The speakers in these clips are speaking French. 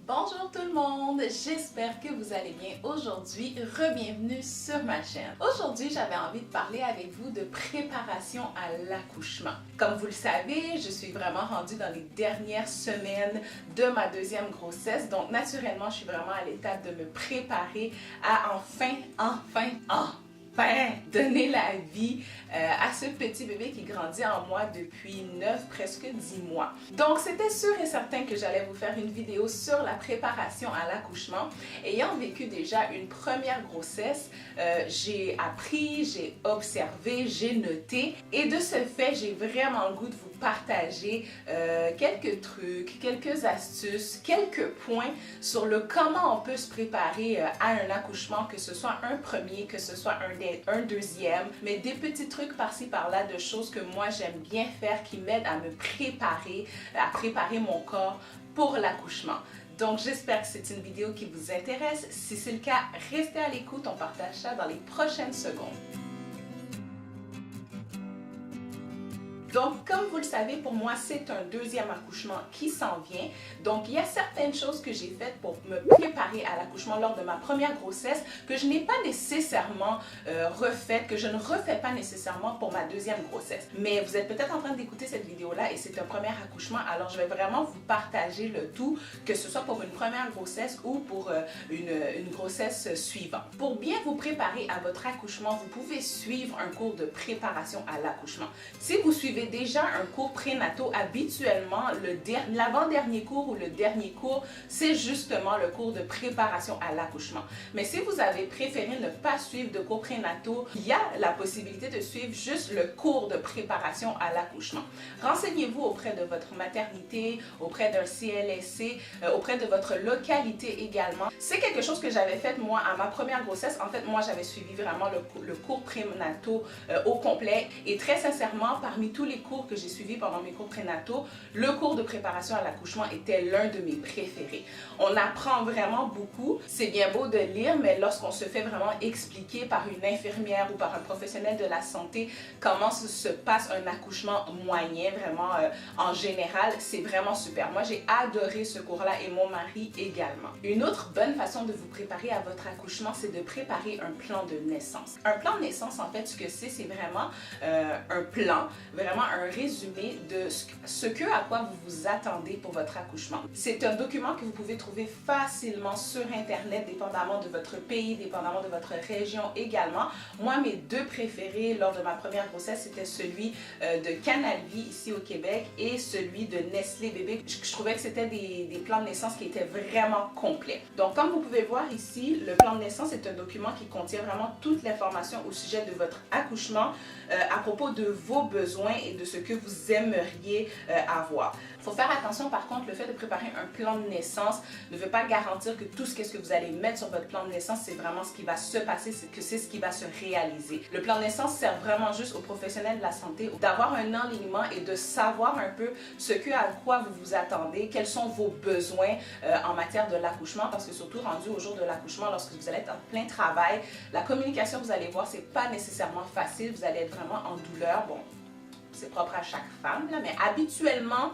Bonjour tout le monde, j'espère que vous allez bien aujourd'hui. Re-bienvenue sur ma chaîne. Aujourd'hui, j'avais envie de parler avec vous de préparation à l'accouchement. Comme vous le savez, je suis vraiment rendue dans les dernières semaines de ma deuxième grossesse. Donc naturellement, je suis vraiment à l'étape de me préparer à enfin donner la vie à ce petit bébé qui grandit en moi depuis 9, presque 10 mois. Donc c'était sûr et certain que j'allais vous faire une vidéo sur la préparation à l'accouchement. Ayant vécu déjà une première grossesse, j'ai appris, j'ai observé, j'ai noté et de ce fait, j'ai vraiment le goût de vous partager quelques trucs, quelques astuces, quelques points sur le comment on peut se préparer à un accouchement, que ce soit un premier, que ce soit un deuxième, mais des petits trucs par-ci par-là de choses que moi j'aime bien faire qui m'aident à me préparer, à préparer mon corps pour l'accouchement. Donc j'espère que c'est une vidéo qui vous intéresse. Si c'est le cas, restez à l'écoute, on partage ça dans les prochaines secondes. Donc, comme vous le savez, pour moi, c'est un deuxième accouchement qui s'en vient. Donc, il y a certaines choses que j'ai faites pour me préparer à l'accouchement lors de ma première grossesse que je n'ai pas nécessairement refaites, que je ne refais pas nécessairement pour ma deuxième grossesse. Mais vous êtes peut-être en train d'écouter cette vidéo-là et c'est un premier accouchement, alors je vais vraiment vous partager le tout, que ce soit pour une première grossesse ou pour une grossesse suivante. Pour bien vous préparer à votre accouchement, vous pouvez suivre un cours de préparation à l'accouchement. Si vous suivez déjà un cours prénatal, habituellement, l'avant-dernier cours ou le dernier cours, c'est justement le cours de préparation à l'accouchement. Mais si vous avez préféré ne pas suivre de cours prénatal, il y a la possibilité de suivre juste le cours de préparation à l'accouchement. Renseignez-vous auprès de votre maternité, auprès d'un CLSC, auprès de votre localité également. C'est quelque chose que j'avais fait moi à ma première grossesse. En fait, moi, j'avais suivi vraiment le cours prénatal au complet et très sincèrement, parmi tous les cours que j'ai suivis pendant mes cours prénataux, le cours de préparation à l'accouchement était l'un de mes préférés. On apprend vraiment beaucoup. C'est bien beau de lire, mais lorsqu'on se fait vraiment expliquer par une infirmière ou par un professionnel de la santé comment se passe un accouchement moyen, vraiment en général, c'est vraiment super. Moi, j'ai adoré ce cours-là et mon mari également. Une autre bonne façon de vous préparer à votre accouchement, c'est de préparer un plan de naissance. Un plan de naissance, en fait, ce que c'est vraiment un plan, vraiment un résumé de ce à quoi vous vous attendez pour votre accouchement. C'est un document que vous pouvez trouver facilement sur Internet, dépendamment de votre pays, dépendamment de votre région également. Moi, mes deux préférés lors de ma première grossesse, c'était celui de Canal Vie ici au Québec et celui de Nestlé Bébé. Je trouvais que c'était des plans de naissance qui étaient vraiment complets. Donc, comme vous pouvez voir ici, le plan de naissance est un document qui contient vraiment toute l'information au sujet de votre accouchement, à propos de vos besoins et de ce que vous aimeriez avoir. Il faut faire attention par contre, le fait de préparer un plan de naissance ne veut pas garantir que tout ce que vous allez mettre sur votre plan de naissance, c'est vraiment ce qui va se passer, c'est ce qui va se réaliser. Le plan de naissance sert vraiment juste aux professionnels de la santé d'avoir un enlignement et de savoir un peu à quoi vous vous attendez, quels sont vos besoins en matière de l'accouchement, parce que surtout rendu au jour de l'accouchement, lorsque vous allez être en plein travail, la communication, vous allez voir, c'est pas nécessairement facile, vous allez être vraiment en douleur. Bon, c'est propre à chaque femme, là, mais habituellement,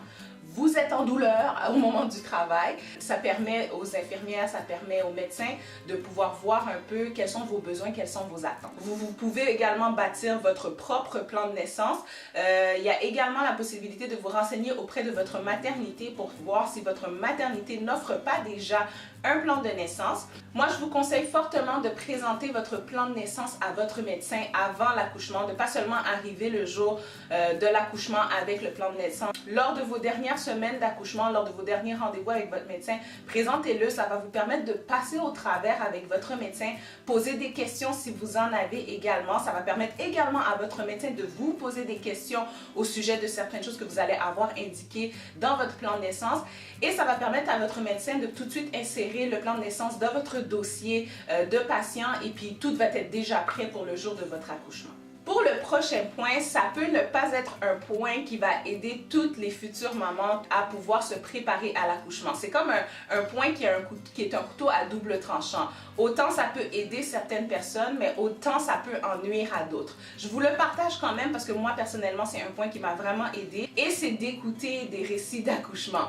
vous êtes en douleur au moment du travail. Ça permet aux infirmières, ça permet aux médecins de pouvoir voir un peu quels sont vos besoins, quelles sont vos attentes. Vous pouvez également bâtir votre propre plan de naissance. Il y a également la possibilité de vous renseigner auprès de votre maternité pour voir si votre maternité n'offre pas déjà un plan de naissance. Moi, je vous conseille fortement de présenter votre plan de naissance à votre médecin avant l'accouchement, de pas seulement arriver le jour de l'accouchement avec le plan de naissance. Lors de vos dernières semaines d'accouchement, lors de vos derniers rendez-vous avec votre médecin, présentez-le, ça va vous permettre de passer au travers avec votre médecin, poser des questions si vous en avez également. Ça va permettre également à votre médecin de vous poser des questions au sujet de certaines choses que vous allez avoir indiquées dans votre plan de naissance et ça va permettre à votre médecin de tout de suite insérer le plan de naissance dans votre dossier de patient et puis tout va être déjà prêt pour le jour de votre accouchement. Pour le prochain point, ça peut ne pas être un point qui va aider toutes les futures mamans à pouvoir se préparer à l'accouchement. C'est comme un point qui est un couteau à double tranchant. Autant ça peut aider certaines personnes, mais autant ça peut en nuire à d'autres. Je vous le partage quand même parce que moi, personnellement, c'est un point qui m'a vraiment aidé et c'est d'écouter des récits d'accouchement.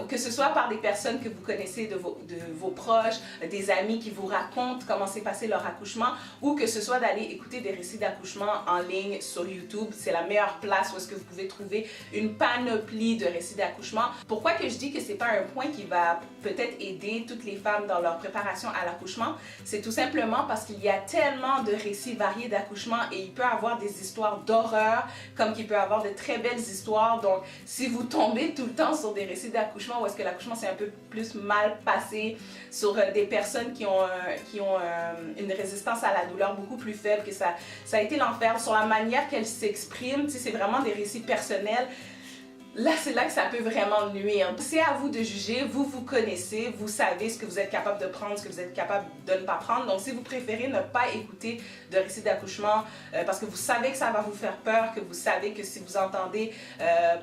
Que ce soit par des personnes que vous connaissez de vos proches, des amis qui vous racontent comment s'est passé leur accouchement ou que ce soit d'aller écouter des récits d'accouchement en ligne sur YouTube. C'est la meilleure place où est-ce que vous pouvez trouver une panoplie de récits d'accouchement. Pourquoi que je dis que c'est pas un point qui va peut-être aider toutes les femmes dans leur préparation à l'accouchement? C'est tout simplement parce qu'il y a tellement de récits variés d'accouchement et il peut y avoir des histoires d'horreur comme qu'il peut y avoir de très belles histoires. Donc, si vous tombez tout le temps sur des récits d'accouchement où est-ce que l'accouchement s'est un peu plus mal passé, sur des personnes qui ont une résistance à la douleur beaucoup plus faible, que ça a été l'enfer, sur la manière qu'elle s'exprime, c'est vraiment des récits personnels. Là, c'est là que ça peut vraiment nuire. C'est à vous de juger, vous connaissez, vous savez ce que vous êtes capable de prendre, ce que vous êtes capable de ne pas prendre. Donc, si vous préférez ne pas écouter de récits d'accouchement parce que vous savez que ça va vous faire peur, que vous savez que si vous entendez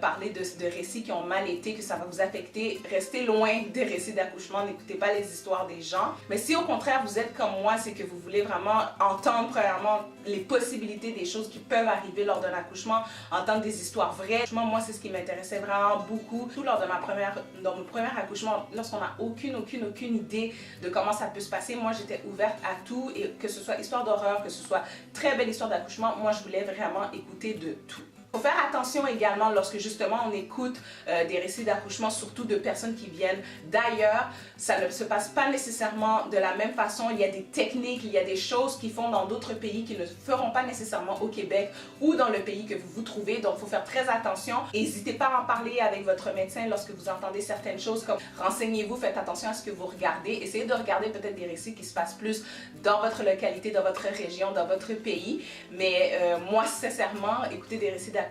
parler de récits qui ont mal été, que ça va vous affecter, restez loin des récits d'accouchement, n'écoutez pas les histoires des gens. Mais si au contraire, vous êtes comme moi, c'est que vous voulez vraiment entendre premièrement les possibilités des choses qui peuvent arriver lors d'un accouchement, entendre des histoires vraies. Moi, c'est ce qui m'intéresse vraiment beaucoup. Tout lors de mon premier accouchement, lorsqu'on n'a aucune idée de comment ça peut se passer, moi j'étais ouverte à tout et que ce soit histoire d'horreur, que ce soit très belle histoire d'accouchement, moi je voulais vraiment écouter de tout. Il faut faire attention également lorsque justement on écoute des récits d'accouchement, surtout de personnes qui viennent d'ailleurs. Ça ne se passe pas nécessairement de la même façon. Il y a des techniques, il y a des choses qui font dans d'autres pays qui ne feront pas nécessairement au Québec ou dans le pays que vous vous trouvez. Donc, il faut faire très attention. N'hésitez pas à en parler avec votre médecin lorsque vous entendez certaines choses. Comme renseignez-vous, faites attention à ce que vous regardez. Essayez de regarder peut-être des récits qui se passent plus dans votre localité, dans votre région, dans votre pays. Mais moi, sincèrement, écouter des récits d'accouchement,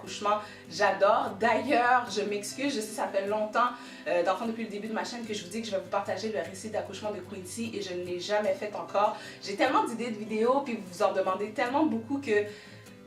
j'adore. D'ailleurs, je m'excuse, je sais ça fait longtemps, d'enfant depuis le début de ma chaîne, que je vous dis que je vais vous partager le récit d'accouchement de Quincy et je ne l'ai jamais fait encore. J'ai tellement d'idées de vidéos puis vous en demandez tellement beaucoup que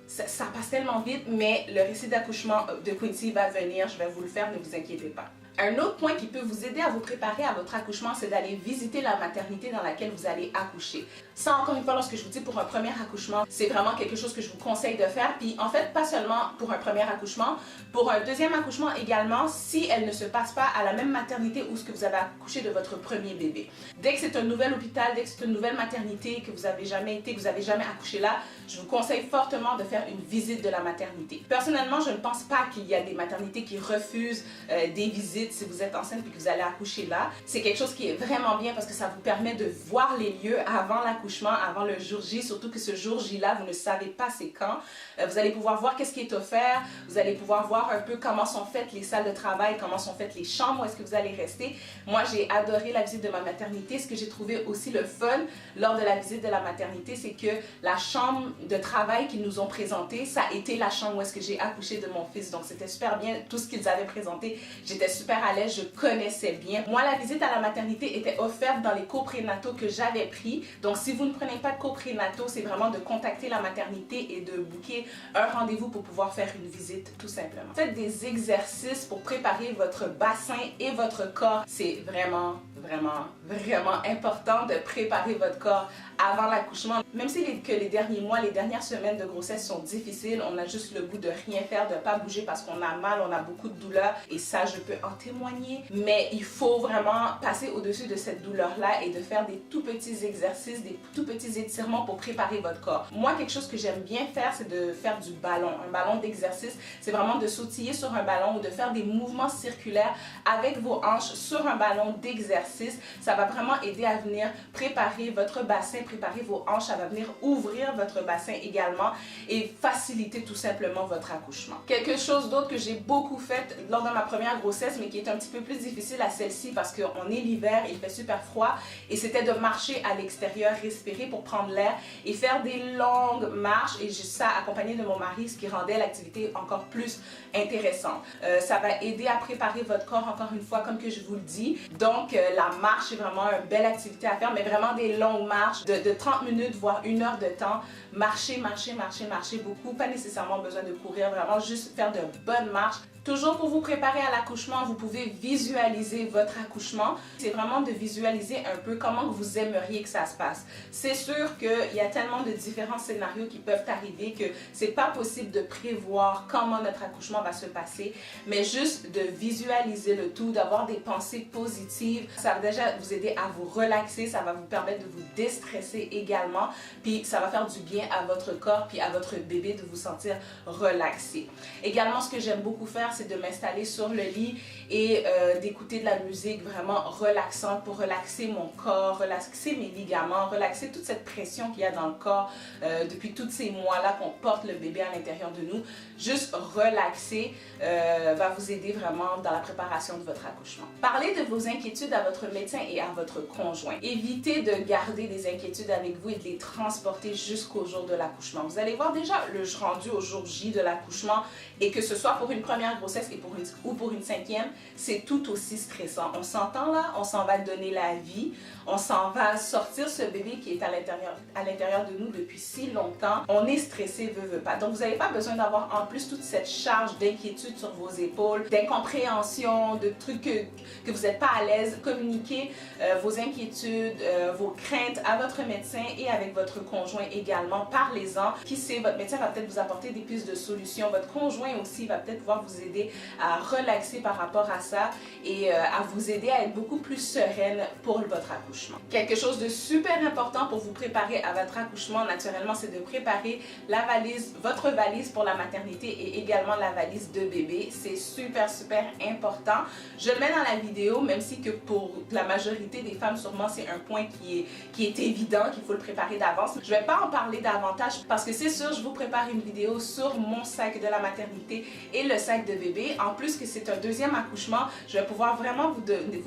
ça passe tellement vite, mais le récit d'accouchement de Quincy va venir, je vais vous le faire, ne vous inquiétez pas. Un autre point qui peut vous aider à vous préparer à votre accouchement, c'est d'aller visiter la maternité dans laquelle vous allez accoucher. Ça, encore une fois, lorsque je vous dis pour un premier accouchement, c'est vraiment quelque chose que je vous conseille de faire. Puis en fait, pas seulement pour un premier accouchement, pour un deuxième accouchement également, si elle ne se passe pas à la même maternité où ce que vous avez accouché de votre premier bébé. Dès que c'est un nouvel hôpital, dès que c'est une nouvelle maternité, que vous n'avez jamais été, que vous n'avez jamais accouché là, je vous conseille fortement de faire une visite de la maternité. Personnellement, je ne pense pas qu'il y a des maternités qui refusent des visites si vous êtes enceinte et que vous allez accoucher là. C'est quelque chose qui est vraiment bien parce que ça vous permet de voir les lieux avant l'accouchement, avant le jour J, surtout que ce jour J là, vous ne savez pas c'est quand. Vous allez pouvoir voir qu'est-ce qui est offert, vous allez pouvoir voir un peu comment sont faites les salles de travail, comment sont faites les chambres, où est-ce que vous allez rester. Moi, j'ai adoré la visite de ma maternité. Ce que j'ai trouvé aussi le fun lors de la visite de la maternité, c'est que la chambre de travail qu'ils nous ont présenté, ça a été la chambre où est-ce que j'ai accouché de mon fils. Donc, c'était super bien. Tout ce qu'ils avaient présenté, j'étais super à l'aise, je connaissais bien. Moi, la visite à la maternité était offerte dans les cours prénataux que j'avais pris. Donc, si vous ne prenez pas de cours prénataux, c'est vraiment de contacter la maternité et de booker un rendez-vous pour pouvoir faire une visite, tout simplement. Faites des exercices pour préparer votre bassin et votre corps. C'est vraiment important de préparer votre corps avant l'accouchement. Même si les derniers mois, les dernières semaines de grossesse sont difficiles, on a juste le goût de rien faire, de ne pas bouger parce qu'on a mal, on a beaucoup de douleur et ça, je peux en témoigner. Mais il faut vraiment passer au-dessus de cette douleur-là et de faire des tout petits exercices, des tout petits étirements pour préparer votre corps. Moi, quelque chose que j'aime bien faire, c'est de faire du ballon. Un ballon d'exercice, c'est vraiment de sautiller sur un ballon ou de faire des mouvements circulaires avec vos hanches sur un ballon d'exercice. Ça va vraiment aider à venir préparer votre bassin, préparer vos hanches, ça va venir ouvrir votre bassin également et faciliter tout simplement votre accouchement. Quelque chose d'autre que j'ai beaucoup fait lors de ma première grossesse, mais qui est un petit peu plus difficile à celle-ci parce qu'on est l'hiver, il fait super froid, et c'était de marcher à l'extérieur, respirer pour prendre l'air et faire des longues marches, et ça accompagné de mon mari, ce qui rendait l'activité encore plus intéressante. Ça va aider à préparer votre corps, encore une fois, comme que je vous le dis. Donc, La marche est vraiment une belle activité à faire, mais vraiment des longues marches de 30 minutes, voire 1 heure de temps. Marcher, marcher, marcher, marcher beaucoup. Pas nécessairement besoin de courir, vraiment juste faire de bonnes marches. Toujours pour vous préparer à l'accouchement, vous pouvez visualiser votre accouchement. C'est vraiment de visualiser un peu comment vous aimeriez que ça se passe. C'est sûr qu'il y a tellement de différents scénarios qui peuvent arriver que c'est pas possible de prévoir comment notre accouchement va se passer, mais juste de visualiser le tout, d'avoir des pensées positives, ça va déjà vous aider à vous relaxer, ça va vous permettre de vous déstresser également, puis ça va faire du bien à votre corps puis à votre bébé de vous sentir relaxé. Également, ce que j'aime beaucoup faire, c'est de m'installer sur le lit et d'écouter de la musique vraiment relaxante pour relaxer mon corps, relaxer mes ligaments, relaxer toute cette pression qu'il y a dans le corps depuis tous ces mois-là qu'on porte le bébé à l'intérieur de nous. Juste relaxer va vous aider vraiment dans la préparation de votre accouchement. Parlez de vos inquiétudes à votre médecin et à votre conjoint. Évitez de garder des inquiétudes avec vous et de les transporter jusqu'au jour de l'accouchement. Vous allez voir déjà le rendu au jour J de l'accouchement, et que ce soit pour une première grossesse et pour une 5e, c'est tout aussi stressant. On s'entend là, on s'en va donner la vie, on s'en va sortir ce bébé qui est à l'intérieur de nous depuis si longtemps. On est stressé, veut pas. Donc vous n'avez pas besoin d'avoir en plus toute cette charge d'inquiétude sur vos épaules, d'incompréhension, de trucs que vous n'êtes pas à l'aise. Communiquez vos inquiétudes, vos craintes à votre médecin et avec votre conjoint également. Parlez-en. Qui sait, votre médecin va peut-être vous apporter des pistes de solutions. Votre conjoint aussi va peut-être pouvoir vous aider à relaxer par rapport à ça et à vous aider à être beaucoup plus sereine pour votre accouchement. Quelque chose de super important pour vous préparer à votre accouchement, naturellement, c'est de préparer la valise, votre valise pour la maternité et également la valise de bébé. C'est super, super important. Je le mets dans la vidéo, même si que pour la majorité des femmes, sûrement, c'est un point qui est évident, qu'il faut le préparer d'avance. Je ne vais pas en parler davantage parce que c'est sûr, je vous prépare une vidéo sur mon sac de la maternité et le sac de bébé. En plus que c'est un deuxième accouchement, je vais pouvoir vraiment vous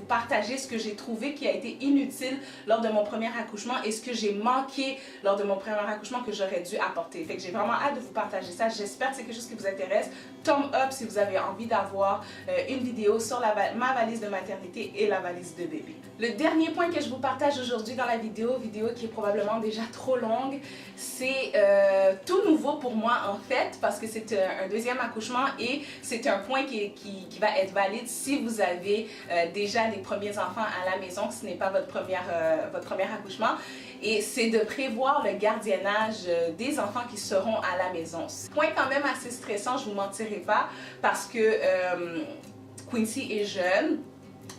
partager ce que j'ai trouvé qui a été inutile lors de mon premier accouchement et ce que j'ai manqué lors de mon premier accouchement que j'aurais dû apporter. Fait que j'ai vraiment hâte de vous partager ça. J'espère que c'est quelque chose qui vous intéresse. Thumb up si vous avez envie d'avoir une vidéo sur ma valise de maternité et la valise de bébé. Le dernier point que je vous partage aujourd'hui dans la vidéo qui est probablement déjà trop longue, c'est tout nouveau pour moi en fait parce que c'est un deuxième accouchement et c'est un point qui va être valide si vous avez déjà des premiers enfants à la maison, si ce n'est pas votre premier accouchement. Et c'est de prévoir le gardiennage des enfants qui seront à la maison. Point quand même assez stressant, je ne vous mentirai pas, parce que Quincy est jeune.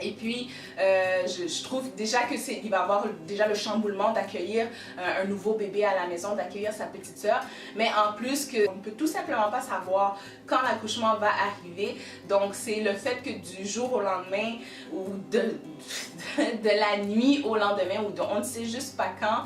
Et puis, je trouve déjà qu'il va avoir déjà le chamboulement d'accueillir un nouveau bébé à la maison, d'accueillir sa petite sœur. Mais en plus, on ne peut tout simplement pas savoir quand l'accouchement va arriver. Donc, c'est le fait que du jour au lendemain ou de la nuit au lendemain ou on ne sait juste pas quand,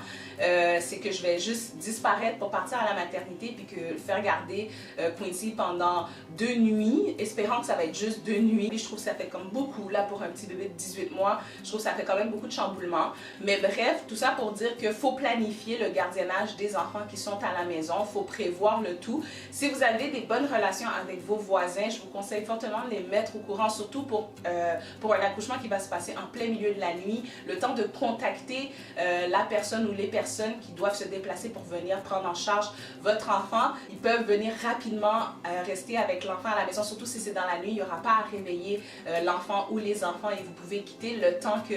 c'est que je vais juste disparaître pour partir à la maternité puis que faire garder Quincy pendant 2 nuits, espérant que ça va être juste 2 nuits. Puis je trouve que ça fait comme beaucoup là pour un petit bébé de 18 mois. Je trouve que ça fait quand même beaucoup de chamboulement. Mais bref, tout ça pour dire qu'il faut planifier le gardiennage des enfants qui sont à la maison. Il faut prévoir le tout. Si vous avez des bonnes relations avec vos voisins, je vous conseille fortement de les mettre au courant, surtout pour un accouchement qui va se passer en plein milieu de la nuit. Le temps de contacter la personne ou les personnes qui doivent se déplacer pour venir prendre en charge votre enfant. Ils peuvent venir rapidement rester avec l'enfant à la maison, surtout si c'est dans la nuit. Il n'y aura pas à réveiller l'enfant ou les enfants et vous pouvez quitter le temps que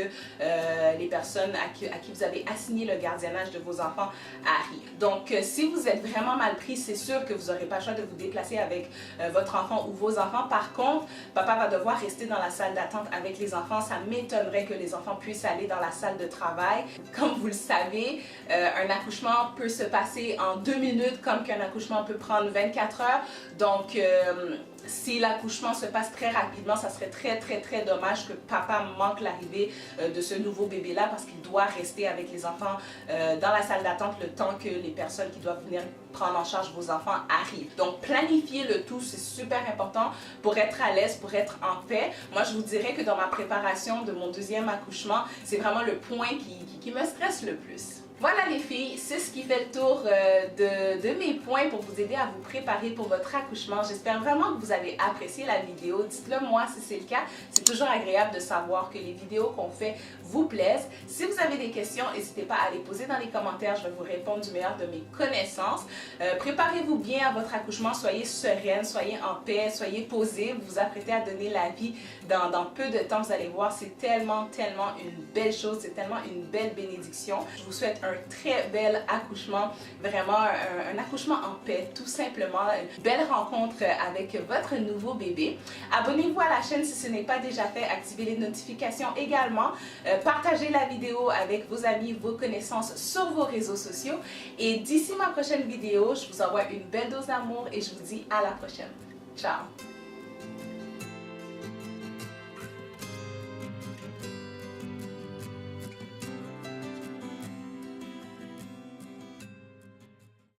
les personnes à qui vous avez assigné le gardiennage de vos enfants arrivent. Donc, si vous êtes vraiment mal pris, c'est sûr que vous n'aurez pas le choix de vous déplacer avec votre enfant ou vos enfants. Par contre, papa va devoir rester dans la salle d'attente avec les enfants. Ça m'étonnerait que les enfants puissent aller dans la salle de travail. Comme vous le savez, un accouchement peut se passer en 2 minutes comme qu'un accouchement peut prendre 24 heures. Donc, si l'accouchement se passe très rapidement, ça serait très, très, très dommage que papa manque l'arrivée de ce nouveau bébé-là parce qu'il doit rester avec les enfants dans la salle d'attente le temps que les personnes qui doivent venir prendre en charge vos enfants arrivent. Donc, planifier le tout, c'est super important pour être à l'aise, pour être en paix. Moi, je vous dirais que dans ma préparation de mon deuxième accouchement, c'est vraiment le point qui me stresse le plus. Voilà les filles, c'est ce qui fait le tour de mes points pour vous aider à vous préparer pour votre accouchement. J'espère vraiment que vous avez apprécié la vidéo. Dites-le moi si c'est le cas. C'est toujours agréable de savoir que les vidéos qu'on fait vous plaisent. Si vous avez des questions, n'hésitez pas à les poser dans les commentaires. Je vais vous répondre du meilleur de mes connaissances. Préparez-vous bien à votre accouchement. Soyez sereine, soyez en paix, soyez posée. Vous vous apprêtez à donner la vie dans peu de temps. Vous allez voir, c'est tellement une belle chose. C'est tellement une belle bénédiction. Je vous souhaite un très bel accouchement. Vraiment un accouchement en paix, tout simplement. Une belle rencontre avec votre nouveau bébé. Abonnez-vous à la chaîne si ce n'est pas déjà fait. Activez les notifications également. Partagez la vidéo avec vos amis, vos connaissances sur vos réseaux sociaux. Et d'ici ma prochaine vidéo, je vous envoie une belle dose d'amour et je vous dis à la prochaine. Ciao!